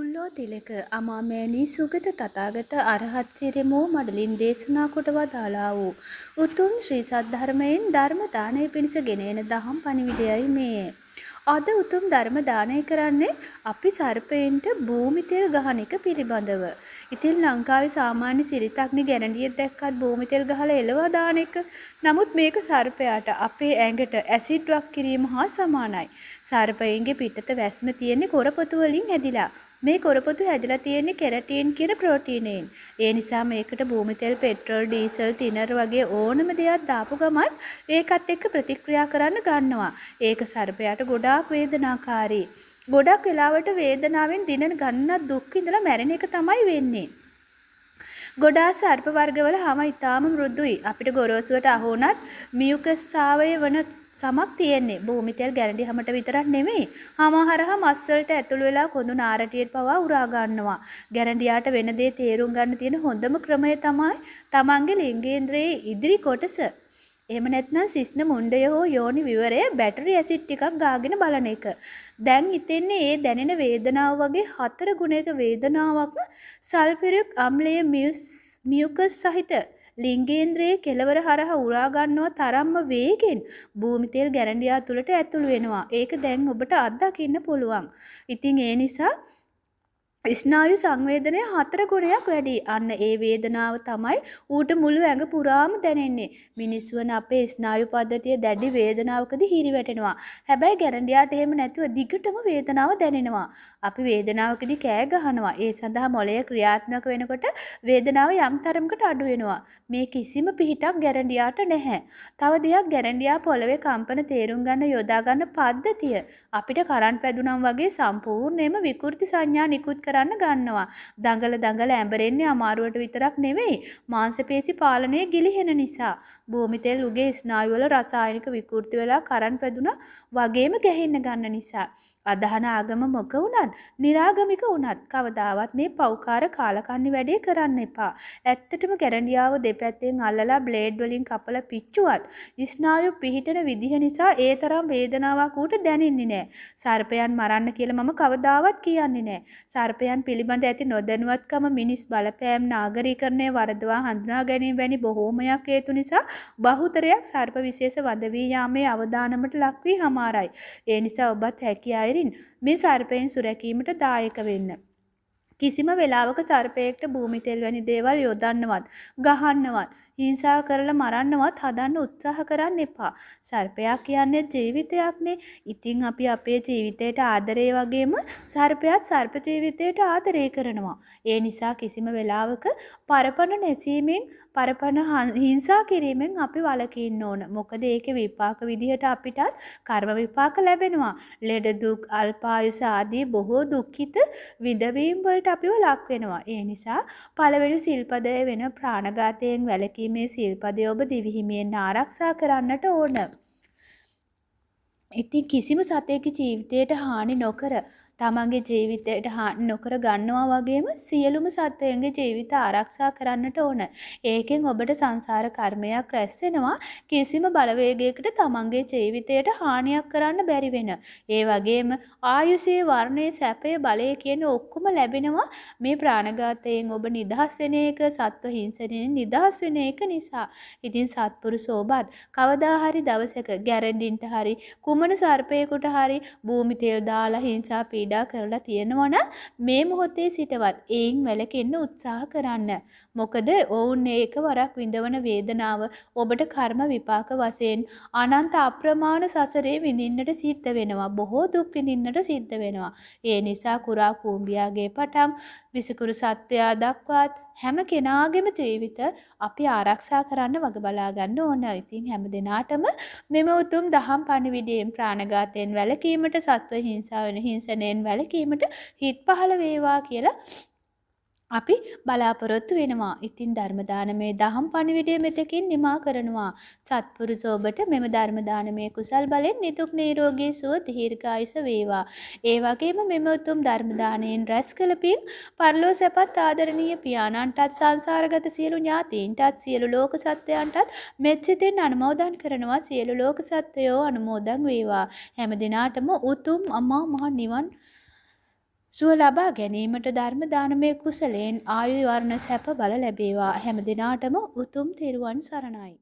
මුල්ලෝ තිලක අමාමෑණී සුගත තථාගත අරහත් සිරිමෝ මඩලින් දේශනා කොට වදාළා වූ උතුම් ශ්‍රී සද්ධර්මයෙන් ධර්ම දානය පිණිස ගෙන එන දහම් පණිවිඩයයි මේ. අද උතුම් ධර්ම දානය කරන්නේ අපි සර්පයින්ට භූමි තෙල් ගහන එක පිළිබඳව. ඉතින් ලංකාවේ සාමාන්‍ය සිරිතක්නි ගැරන්ඩියක් දැක්කත් භූමි තෙල් ගහලා එලවා දාන එක. නමුත් මේක සර්පයාට අපේ ඇඟට ඇසිඩ් වක් කිරීම හා සමානයි. සර්පයින්ගේ පිටත වැස්ම තියෙන්නේ කොරපොතු වලින් හැදිලා. මේ කොරපොතු හැදිලා තියෙන්නේ කෙරටින් කියන ප්‍රෝටීනයෙන්. ඒ නිසා මේකට භූමි තෙල්, පෙට්‍රල්, ඩීසල්, තිනර වගේ ඕනම දෙයක් දාපු ගමන් ඒකත් එක්ක ප්‍රතික්‍රියා කරන්න ගන්නවා. ඒක සර්පයාට ගොඩාක් වේදනාකාරී. ගොඩක් වෙලාවට වේදනාවෙන් දින ගණනක් දුක් විඳලා මැරෙන එක තමයි වෙන්නේ. ගොඩාක් සර්ප වර්ගවල හැම ඉතාම මෘදුයි. අපිට ගොරෝසුවට අහු වුණත් මියුකස් සාවය වන සමක් තියෙන්නේ. භූමි තෙල් ගැරන්ඩි හැමට විතරක් නෙමෙයි. හැම හරහා මස් වලට ඇතුළු වෙලා කොඳු නාරටියට පවා උරා ගන්නවා. ගැරන්ඩියාට වෙන දේ තේරුම් ගන්න තියෙන හොඳම ක්‍රමය තමයි තමන්ගේ ලිංගේන්ද්‍රයේ ඉදිරි කොටස. එහෙම නැත්නම් සිස්න මුණ්ඩය හෝ යෝනි විවරය බැටරි ඇසිඩ් ටිකක් ගාගෙන බලන එක. දැන් හිතෙන්නේ ඒ දැනෙන වේදනාව වගේ 4 ගුණයක වේදනාවක් සල්ෆියුරික් අම්ලයේ මියුකස් සහිත ලිංගේන්ද්‍රයේ කෙළවර හරහා උරා ගන්නවා තරම්ම වේගෙන් භූමි තෙල් ගැරන්ඩියා තුලට ඇතුළු වෙනවා. ඒක දැන් ඔබට අත්දකින්න පුළුවන්. ඉතින් ඒ නිසා ස්නායු සංවේදනය 4 ගුණයක් වැඩි. අන්න ඒ වේදනාව තමයි ඌට මුළු ඇඟ පුරාම දැනෙන්නේ. මිනිස්සු වන අපේ ස්නායු පද්ධතිය දැඩි වේදනාවකදී හිරි වැටෙනවා. හැබැයි ගැරන්ඩියාට එහෙම නැතුව දිගටම වේදනාව දැනෙනවා. අපි වේදනාවකදී කෑ ගහනවා. ඒ සඳහා මොළය ක්‍රියාත්මක වෙනකොට වේදනාව යම් තරමකට අඩු වෙනවා. මේ කිසිම පිහිටක් ගැරන්ඩියාට නැහැ. තව දෙයක් ගැරන්ඩියා පොළවේ කම්පන තේරුම් ගන්න යොදා ගන්න පද්ධතිය අපිට කරන්ට් පැදුනම් වගේ සම්පූර්ණයෙන්ම විකෘති සංඥා නිකුත් කරන්න ගන්නවා. දඟල ඇඹරෙන්නේ අමාරුවට විතරක් නෙවෙයි මාංශ පේශි පාලනය ගිලිහෙන නිසා. භූමි තෙල් උගේ ස්නායු වල රසායනික විකෘති වෙලා කරන්ට් පැදුනා වගේම ගැහෙන්න ගන්න නිසා. අදහන ආගම මොක වුණත් निराගමික වුණත් කවදාවත් මේ පෞකාර කාලකන්ණි වැඩේ කරන්න එපා. ඇත්තටම ගැරන්ඩියාව දෙපැත්තෙන් අල්ලලා බ්ලේඩ් වලින් කපලා පිච්චුවත් ස්නායු පිහිටන විදිහ නිසා ඒ තරම් වේදනාවක් ඌට දැනෙන්නේ නැහැ. සර්පයන් මරන්න කියලා මම කවදාවත් කියන්නේ නැහැ. සර්පයන් පිළිබඳ ඇති නොදැනුවත්කම මිනිස් බලපෑම් නාගරීකරණය වරදවා හඳුනා ගැනීම වැනි බොහෝමයක් හේතු නිසා බහුතරයක් සර්ප විශේෂ වද වී යාමේ අවදානමට ලක් වී හමාරයි. ඒ නිසා ඔබත් හැකි අයරින් මේ සර්පයන් සුරැකීමට දායක වෙන්න. කිසිම වෙලාවක සර්පයෙක්ට භූමි තෙල් වැනි දේවල් යොදන්නවත්, ගහන්නවත්, හිංසා කරලා මරන්නවත් හදන්න උත්සාහ කරන්න එපා. සර්පයා කියන්නේ ජීවිතයක්නේ. ඉතින් අපි අපේ ජීවිතයට ආදරේ වගේම සර්පයාත් සර්ප ජීවිතයට ආදරේ කරනවා. ඒ නිසා කිසිම වෙලාවක පරපණ නැසීමෙන්, පරපණ හිංසා කිරීමෙන් අපි වළකින්න ඕන. මොකද ඒකේ විපාක විදිහට අපිටත් කර්ම විපාක ලැබෙනවා. ලෙඩ දුක්, අල්පායුෂ ආදී බොහෝ දුක්ඛිත විඳවීම් වලට අපිව ලක් වෙනවා. ඒ නිසා පළවෙනි සිල්පදය වෙන ප්‍රාණඝාතයෙන් වැළකීමේ සිල්පදය ඔබ දිවිහිමියෙන් ආරක්ෂා කරන්නට ඕන. ඉතින් කිසිම සතෙකුගේ ජීවිතයට හානි නොකර තමන්ගේ ජීවිතයට හානි නොකර ගන්නවා වගේම සියලුම සත්වයන්ගේ ජීවිත ආරක්ෂා කරන්නට ඕන. ඒකෙන් ඔබට සංසාර කර්මයක් රැස් වෙනවා. කිසිම බලවේගයකට තමන්ගේ ජීවිතයට හානියක් කරන්න බැරි වෙන. ඒ වගේම ආයුෂයේ වර්ණයේ සැපය බලය කියන ඔක්කොම ලැබෙනවා මේ ප්‍රාණඝාතයෙන් ඔබ නිදහස් වෙන එක, සත්ව හිංසනයෙන් නිදහස් වෙන එක නිසා. ඉතින් සත්පුරුෂෝබත් කවදා හරි දවසක ගැරන්ඩින්ට හරි කුමන සර්පයෙකුට හරි භූමි තෙල් දාලා හිංසා පීඩා කරලා තියෙනවා නම් මේ මොහොතේ සිටවත් ඒන් වැළකෙන්න උත්සාහ කරන්න. මොකද ඔවුන් ඒක වරක් විඳවන වේදනාව ඔබට කර්ම විපාක වශයෙන් අනන්ත අප්‍රමාණ සසරේ විඳින්නට සිද්ධ වෙනවා. බොහෝ දුක් විඳින්නට සිද්ධ වෙනවා. ඒ නිසා කුරා කූඹියාගේ පටන් විසකුරු සත්වයා දක්වාත් හැම කෙනාගේම ජීවිත අපි ආරක්ෂා කරන්න වග බලා ගන්න ඕන. ඉතින් හැම දිනාටම මෙම උතුම් දහම් පණිවිඩයෙන් ප්‍රාණඝාතයෙන් වැළකීමට, සත්ව හිංසාවෙන් හිංසනයෙන් වැළකීමට හිත් පහළ වේවා කියලා අපි බලාපොරොත්තු වෙනවා. ඉතින් ධර්ම දානමේ දහම් පණිවිඩය මෙතකින් නිමා කරනවා. සත්පුරුෂෝබට මෙම ධර්ම දානමේ කුසල් බලෙන් නිදුක් නිරෝගී සුව දීර්ඝායුෂ වේවා. ඒ වගේම මෙම උතුම් ධර්ම දානයෙන් රැස් කළ පින් පරලෝ සැපත් ආදරණීය පියාණන්ටත් සංසාරගත සියලු ඥාතීන්ටත් සියලු ලෝක සත්වයන්ටත් මෙත් සිතින් අනුමෝදන් කරනවා. සියලු ලෝක සත්වයෝ අනුමෝදන් වේවා. හැම දිනාටම උතුම් අමා මහ නිවන් සුව ලබා ගැනීමට ධර්ම දානමය කුසලයෙන් ආයු වර්ණ සැප බල ලැබේවා. හැම දිනාටම උතුම් තෙරුවන් සරණයි.